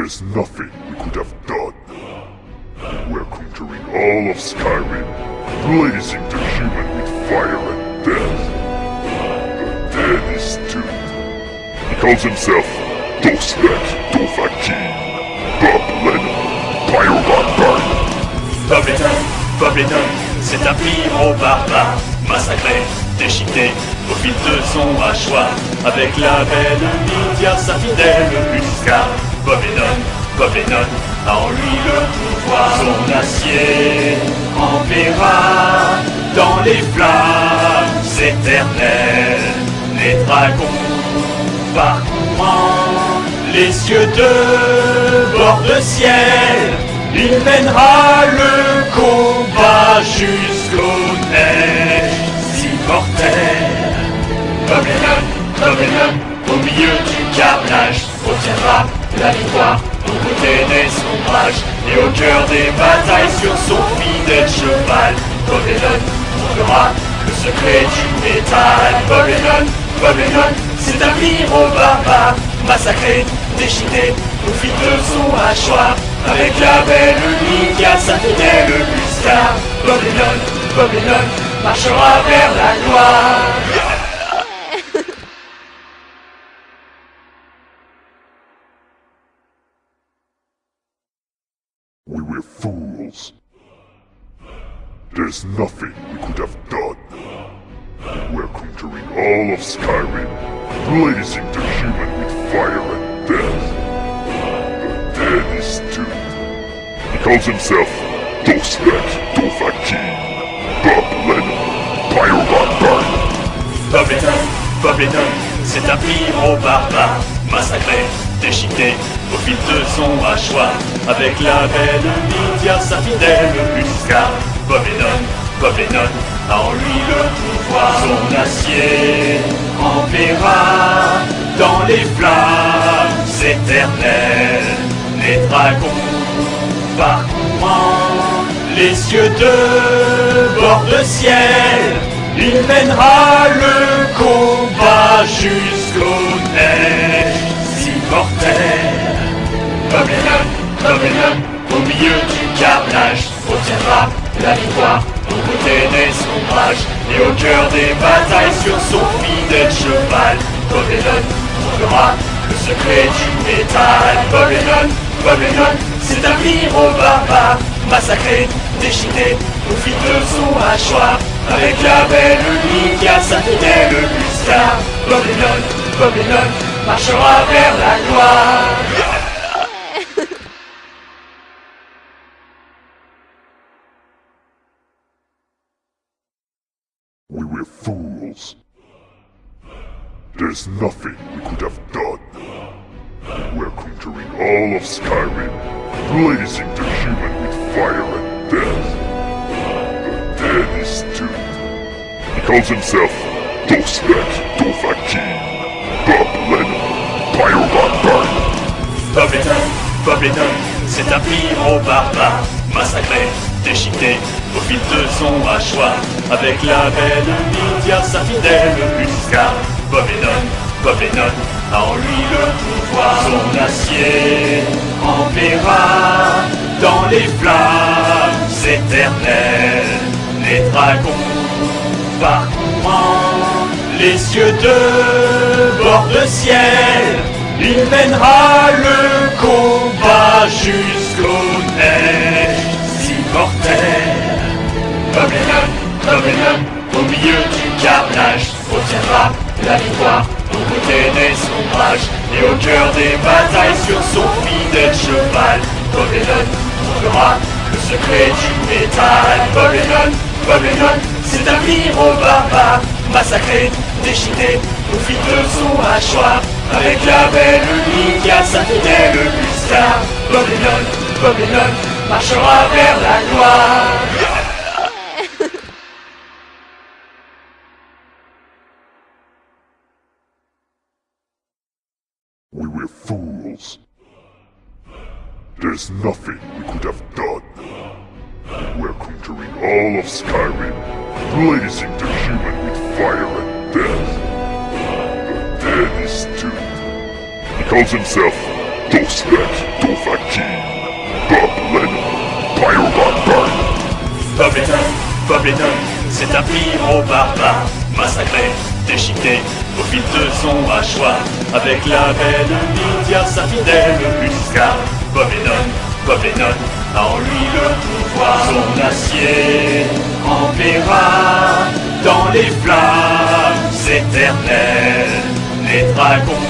There's nothing we could have done. We're conjuring all of Skyrim, blazing the human with fire and death. The dead is doomed. He calls himself Dostek Dovahkiin, Bob Lennon, Pyro Bob Lennon, c'est un pyro barbare, massacré, déchiqueté, au fil de son hachoir, avec la belle Lydia, sa fidèle Huska. Bob Lennon a en lui le pouvoir. Son acier enverra dans les flammes éternelles les dragons parcourant les cieux de bord de ciel. Il mènera le combat jusqu'aux neiges immortelles. Bob Lennon, au milieu du carnage, obtiendra la victoire au côté des ombrages et au cœur des batailles sur son fidèle cheval. Bob Lennon trouvera le secret du métal. Bob Lennon, c'est un pyro barbare, massacré, déchiqueté au fil de son hachoir, avec la belle Lydia, sa fidèle Huska. Bob Lennon marchera vers la gloire. We were fools. There's nothing we could have done. We're conjuring all of Skyrim, blazing the human with fire and death. The dead is doomed. He calls himself Dostek Dovahkiin, Bob Lennon, Pyro Bob Lennon, c'est un pyro barbare, massacré, déchiqueté au fil de son hachoir, avec la belle Lydia, sa fidèle Huska. Bob Lennon a en lui le pouvoir. Son acier enverra dans les flammes éternelles les dragons parcourant les cieux de bord de ciel. Il mènera le combat jusqu'aux neiges immortelles. Bob Lennon, au milieu du carnage, obtiendra la victoire au côté des ombrages et au cœur des batailles sur son fidèle cheval. Bob Lennon trouvera le secret du métal. Bob Lennon, c'est un pyro barbare, massacré, déchiqueté au fil de son hachoir, avec la belle Lydia, sa fidèle Huska. Bob Lennon marchera vers la gloire. We were fools. There's nothing we could have done. We're conjuring all of Skyrim, blazing the human with fire and death. The dead is doomed. He calls himself Dostek Dovahkiin, Bob Lennon, Pyro Bob Lennon, c'est un pyro barbare, massacré, déchiqueté au fil de son hachoir, avec la belle Lydia, sa fidèle Huska. Bob Lennon a en lui le pouvoir. Son acier enverra dans les flammes éternelles les dragons parcourant les cieux de bord de ciel. Il mènera le combat jusqu'aux neiges immortelles. Bob Lennon, au milieu du carnage, obtiendra la victoire au côté des ombrages et au cœur des batailles sur son fidèle cheval. Bob Lennon trouvera le secret du métal. Bob Lennon, c'est un pyro barbare, massacré, déchiqueté au fil de son hachoir, avec la belle Lydia, sa fidèle Huska. Bob Lennon marchera vers la gloire. We were fools. There's nothing we could have done. We're conjuring all of Skyrim, blazing the human with fire and death. The dead is doomed. He calls himself DOSBEck, Dovahkiin, Bob Lennon, Pyro Bob Lennon, c'est un pyro barbare, massacré, déchiqueté, au fil de son hachoir, avec la belle Lydia, sa fidèle Musca. Bob Lennon a en lui le pouvoir, son acier enverra dans les flammes éternelles, les dragons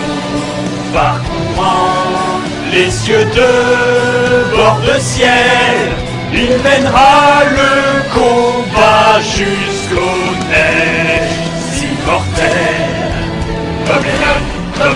parcourant les cieux de bord de ciel, il mènera le combat jusqu'aux neiges immortelles. Bob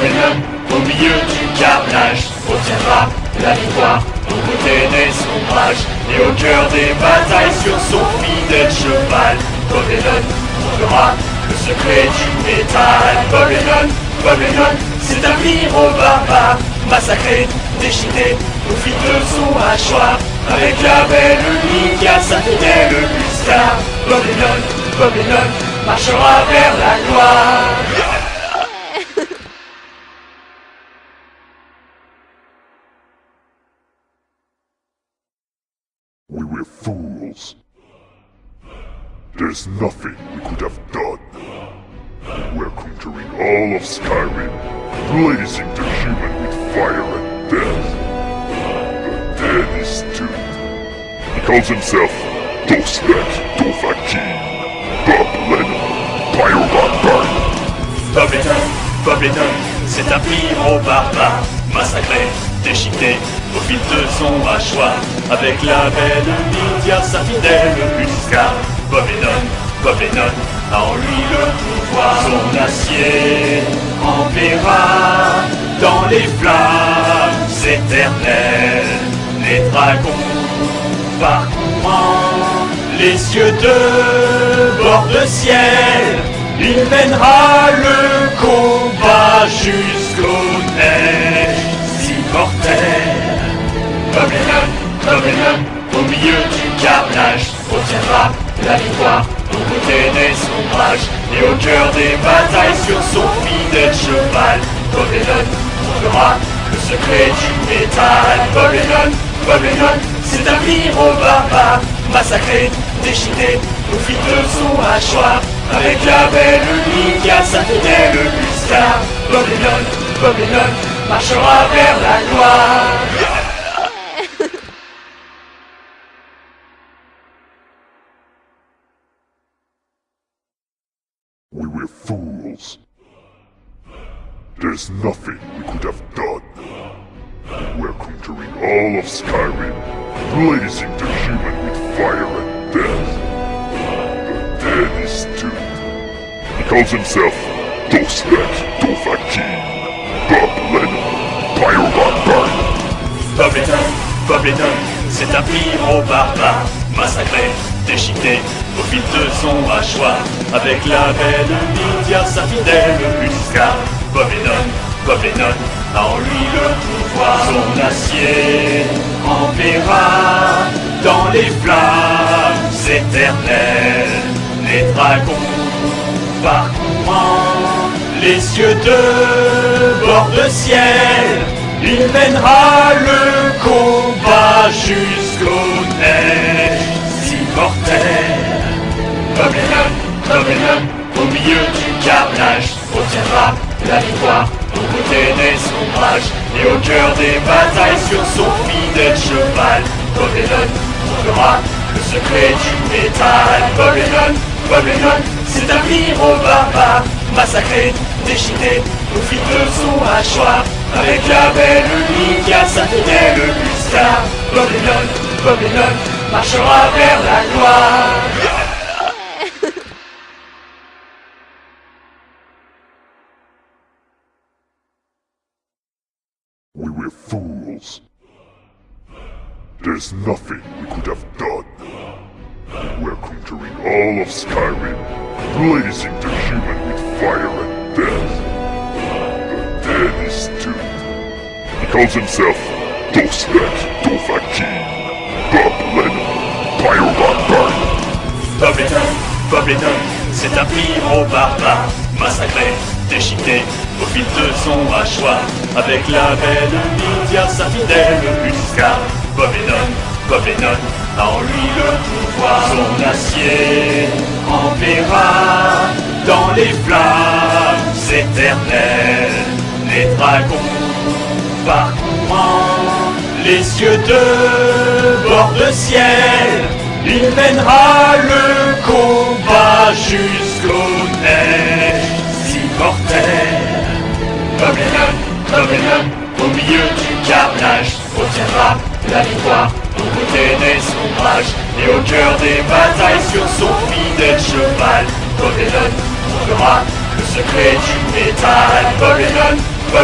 Lennon, au milieu du carnage, obtiendra la victoire au côté des ombrages et au cœur des batailles sur son fidèle cheval. Bob Lennon trouvera le secret du métal. Bob Lennon, c'est un pyro barbare, massacré, déchiqueté, au fil de son hachoir, avec la belle Lydia, sa fidèle Musca. Bob Lennon marchera vers la gloire. We were fools. There's nothing we could have done. We're conquering all of Skyrim, blazing the human with fire and death. The dead is doomed. He calls himself DOSBEck, Dovahkiin, Bob Lennon, Pyro Bob Lennon, c'est un pyro barbare, massacré, déchiqueté, au fil de son hachoir, avec la belle Lydia, sa fidèle Musca. Bob Lennon a en lui le pouvoir, son acier enverra dans les flammes éternelles, les dragons parcourant les cieux de bord de ciel, il mènera le combat jusqu'aux neiges immortelles. Bob Lennon, au milieu du carnage, obtiendra la victoire au côté des ombrages et au cœur des batailles sur son fidèle cheval. Bob Lennon trouvera le secret du métal. Bob Lennon, c'est un pyro barbare, massacré, déchiqueté, au fil de son hachoir, avec la belle Lydia, sa fidèle Musca. Bob Lennon marchera vers la gloire. We were fools. There's nothing we could have done. We're conquering all of Skyrim, blazing the human with fire and death. The dead is doomed. He calls himself DOSBEck, Dovahkiin, Bob Lennon, Pyro Bob Lennon, c'est un pyro barbare, massacré, déchiqueté, au fil de son hachoir, avec la belle Lydia, sa fidèle Musca. Bob Lennon a en lui le pouvoir, son acier enverra dans les flammes éternelles, les dragons parcourant les cieux de bord de ciel, il mènera le combat jusqu'aux neiges immortelles. Bob Lennon, au milieu du carnage, obtiendra la victoire au côté des ombrages et au cœur des batailles sur son fidèle cheval. Bob Lennon trouvera le secret du métal. Bob Lennon, c'est un pyro barbare, massacré, déchiqueté, au fil de son hachoir, avec la belle Lydia, sa fidèle Musca. Bob Lennon marchera vers la gloire. We were fools. There's nothing we could have done. We're conquering all of Skyrim, blazing the human with fire and death. The dead is doomed. He calls himself DOSBEck, Dovahkiin, Bob Lennon, Pyro Bob Lennon, c'est un pyro barbare, massacré, déchiqueté, au fil de son hachoir, avec la belle Lydia, sa fidèle Musca. Bob Lennon a en lui le pouvoir. Son acier enverra dans les flammes éternelles les dragons parcourant les cieux de bord de ciel. Il mènera le combat jusqu'aux neiges immortelles. Bob Lennon, au milieu du carnage, obtiendra la victoire au côté des ombrages et au cœur des batailles sur son fidèle cheval. Bob Lennon trouvera le secret du métal. Bob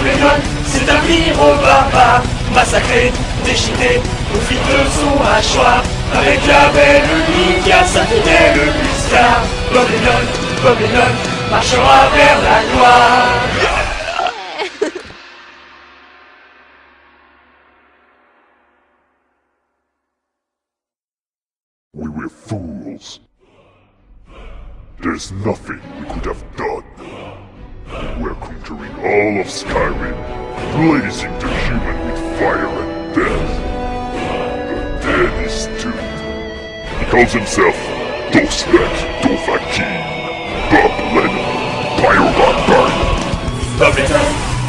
Lennon, c'est un héros barbare, massacré, déchiqueté au fil de son hachoir, avec la belle Lydia, sa fidèle Musca. Bob Lennon marchera vers la gloire. We were fools. There's nothing we could have done. We're conjuring all of Skyrim, blazing the human with fire and death. The dead is doomed. He calls himself Dostek Dovahkiin, Bob Lennon, Pyro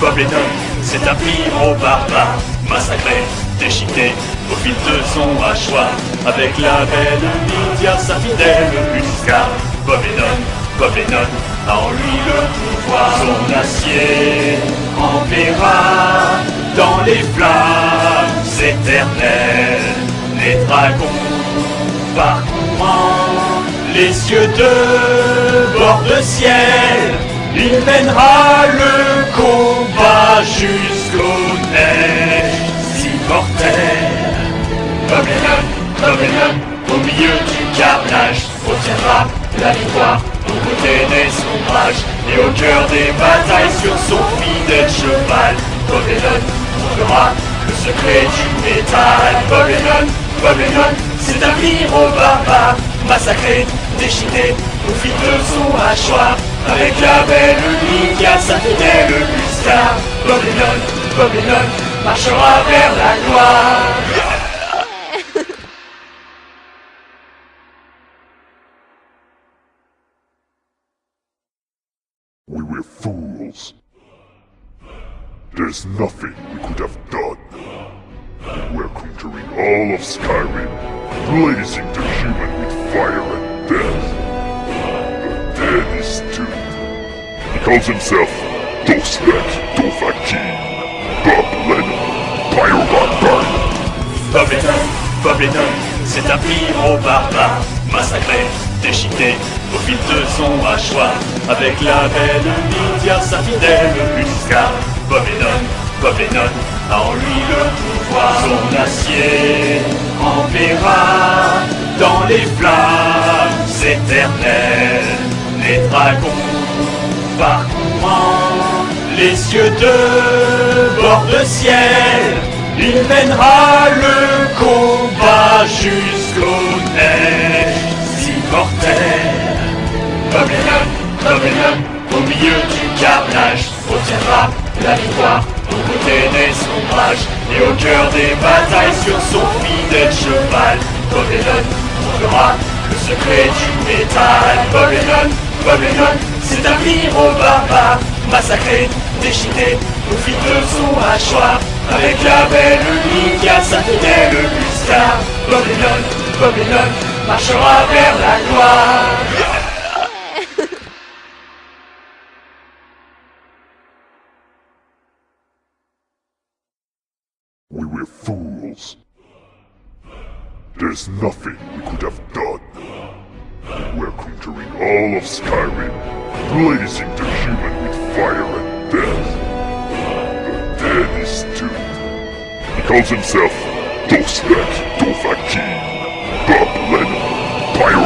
Bob Lennon, c'est un pyro barbare, massacré, déchiqueté au fil de son hachoir, avec la belle Lydia, sa fidèle Musca. Bob Lennon a en lui le pouvoir. Son acier enverra dans les flammes éternelles les dragons parcourant les cieux de bord de ciel. Il mènera le combat jusqu'aux neiges immortelles. Bob Lennon, au milieu du carnage, obtiendra la victoire aux côtés des ombrages et au cœur des batailles sur son fidèle cheval. Bob Lennon trouvera le secret du métal. Bob Lennon, c'est un héros barbare, massacré, déchiqueté au fil de son hachoir, avec la belle Lydia, sa fidèle Musca. Bob Lennon marchera vers la gloire. We were fools. There's nothing we could have done. We're conjuring all of Skyrim, blazing the human with fire and death. The dead is doomed. He calls himself Dostek Dovahkiin, Bob Lennon, Pyro Bob Lennon, c'est un pyro barbare, massacré, déchiqueté au fil de son hachoir, avec la belle Lydia, sa fidèle Musca. Bob Lennon a en lui le pouvoir. Son acier enverra dans les flammes éternelles les dragons parcourant les cieux de bord de ciel. Il mènera le combat jusqu'aux neiges immortelles. Bob Lennon, au milieu du carnage, obtiendra la victoire aux côtés des ombrages et au cœur des batailles sur son fidèle cheval. Bob Lennon trouvera le secret du métal. Bob Lennon, c'est un héros barbare, massacré, déchiqueté au fil de son hachoir, avec la belle Lydia, sa fidèle Musca. Bob Lennon marchera vers la gloire. We were fools. There's nothing we could have done. We're conjuring all of Skyrim, blazing the human with fire and death. The dead is doomed. He calls himself Dostek Dovahkiin, Bob Lennon, Pyro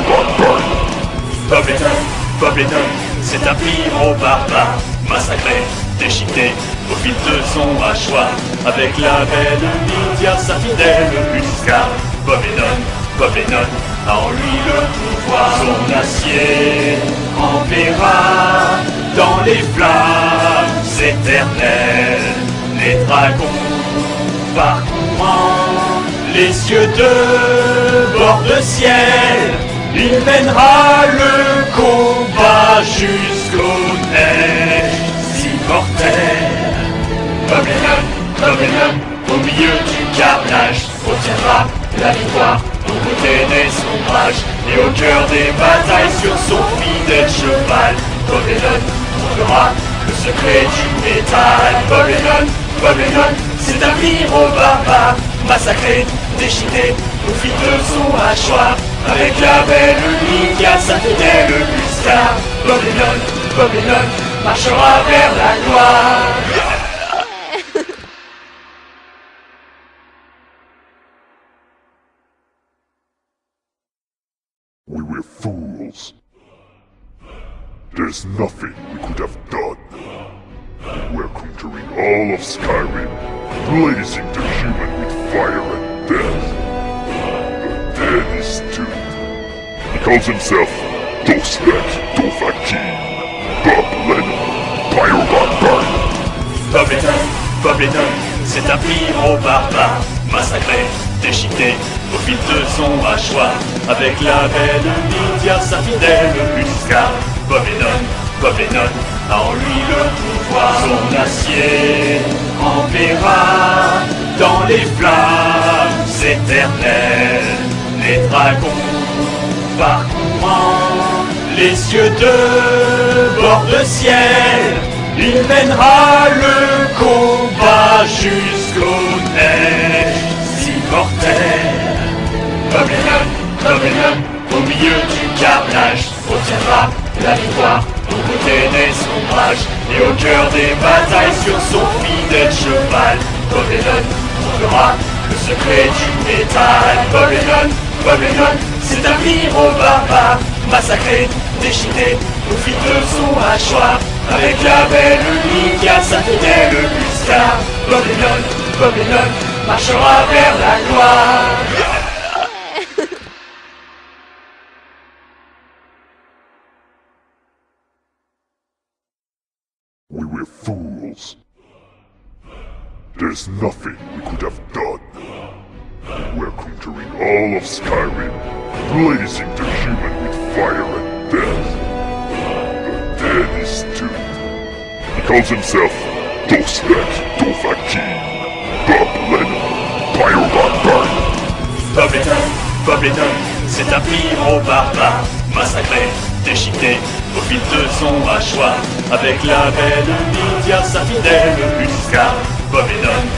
Bob Lennon, c'est un pyro barbare, massacré, déchiqueté au fil de son hachoir, avec la belle Lydia, sa fidèle Musca. Bob Lennon a en lui le pouvoir. Son acier enverra dans les flammes éternels, les dragons parcourant les cieux de bord de ciel, il mènera le combat jusqu'aux neiges immortelles. Babylone, au milieu du carnage, retiendra la victoire au côté des ombrages et au cœur des batailles sur son fidèle cheval. Babylone trouvera le secret du métal. Babylone, c'est un héros barbare, massacré, déchiqueté, au fil de son hachoir, avec la belle Lydia, sa fidèle Musca. Babylone, marchera vers la gloire. We were fools. There's nothing we could have done. We're conquering all of Skyrim, blazing the human with fire and death. The dead is doomed. He calls himself Dostek Dothraki, Bob Lennon, Pyrobarbarian. Babylone, c'est un pyro barbare, massacré, déchiqueté, au fil de son hachoir, avec la belle Lydia, sa fidèle Musca. Babylone, a en lui le pouvoir, son acier enverra dans les flammes éternelles, les dragons parcourant les cieux de bord de ciel, il mènera le combat jusqu'aux neiges immortelles. Babylone, au milieu du carnage, retiendra la victoire au côté des ombrages et au cœur des batailles sur son fidèle cheval. Babylone trouvera le secret du métal. Babylone, c'est un héros barbare, massacré, déchiqueté, au fil de son hachoir, avec la belle Lydia, sa fidèle Musca. Babylone, marchera vers la gloire. We were fools. There's nothing we could have done. We're conquering all of Skyrim, blazing the human with fire and death. The dead is doomed. He calls himself Dostek Dothraki, Bob Lennon, Pyrobarbarian. Babylone, c'est un pyro barbare, massacré, déchiqueté, au fil de son hachoir, avec la belle Lydia, sa fidèle Musca. Babylone,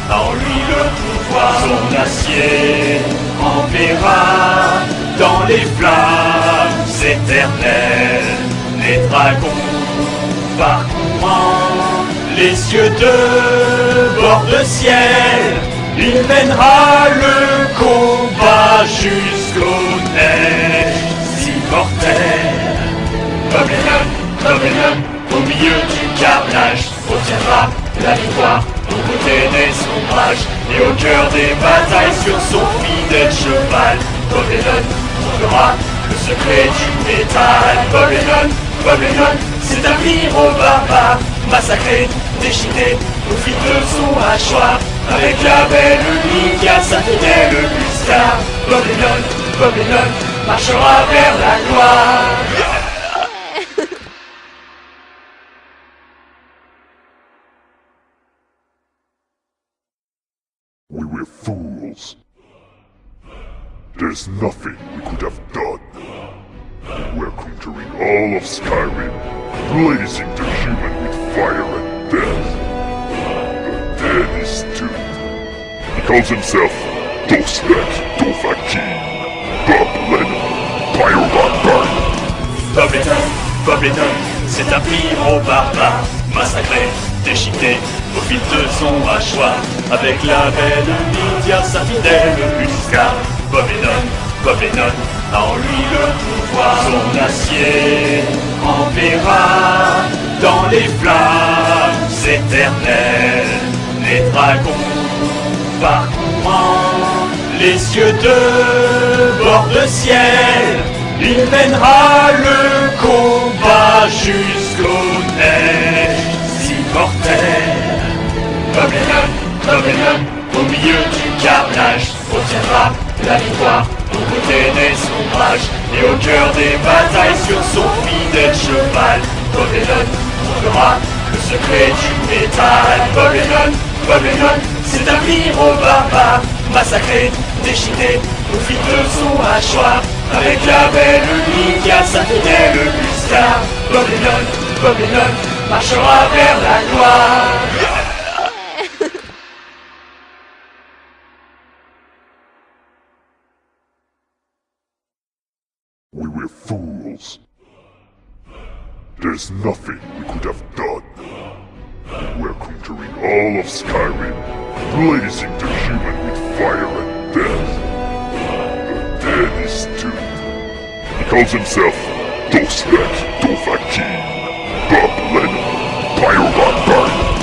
a en lui le pouvoir, son acier enverra dans les flammes éternelles, les dragons parcourant les cieux de bord de ciel, il mènera le combat jusqu'aux neiges immortelles. Babylone, au milieu du carnage, retiendra la victoire au côté des ombrages et au cœur des batailles sur son fidèle cheval. Babylone trouvera le secret du métal. Babylone, c'est un héros barbare, massacré, déchiqueté, au fil de son hachoir, avec la belle Lydia, sa fidèle Musca. Babylone, marchera vers la gloire. We were fools. There's nothing we could have done. We're conquering all of Skyrim, blazing the human with fire and death. The dead is doomed. He calls himself Dostek Dothraki, Bob Lennon, Pyrobarbarian. Babylone, c'est un pyro barbare, massacré, déchiqueté, au fil de son hachoir, avec la belle Lydia, sa fidèle Musca. Babylone, a en lui le pouvoir, son acier enverra dans les flammes éternelles, les dragons parcourant les cieux de bord de ciel, il mènera le combat jusqu'aux neiges Babylone, Babylone, au milieu du carnage, obtiendra la victoire au côté des ombrages et au cœur des batailles sur son fidèle cheval. Babylone trouvera le secret du métal. Babylone, Babylone, c'est un héros barbare, massacré, déchiqueté au fil de son hachoir, avec la belle Lydia, sa fidèle Musca. Babylone, Babylone, marchera vers la gloire. We were fools. There's nothing we could have done. We're conquering all of Skyrim, blazing the human with fire and death. The dead is doomed. He calls himself Dostek Dovahkiin, Bob Lennon, Pyro-Barbarian.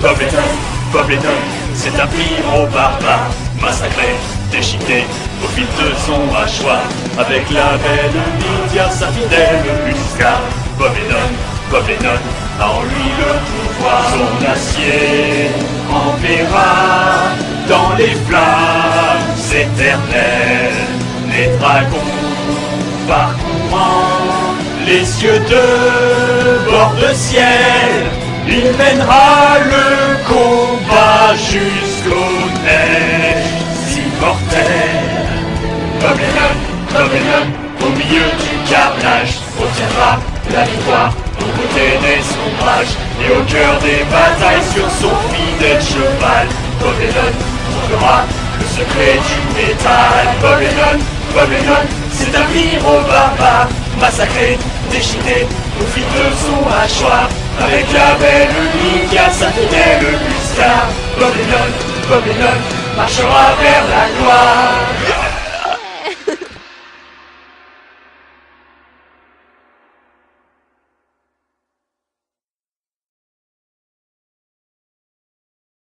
Babylone, Babylone, c'est un héros barbare, massacré, déchiqueté au fil de son hachoir, avec la belle Lydia, sa fidèle Musca. Babylone, Babylone, a en lui le pouvoir. Son acier enverra dans les flammes éternelles les dragons parcourant les cieux de bord de ciel. Il mènera le combat jusqu'aux neiges immortelles. Babylone, Babylone, au milieu du carnage, obtiendra la victoire aux côtés des ombrages et au cœur des batailles sur son fidèle cheval. Babylone trouvera le secret du métal. Babylone, Babylone, c'est un héros barbare, massacré, déchiqueté au fil de son hachoir, avec la belle Lydia, sa fidèle Musca. Babylone, Babylone, marchera vers la gloire.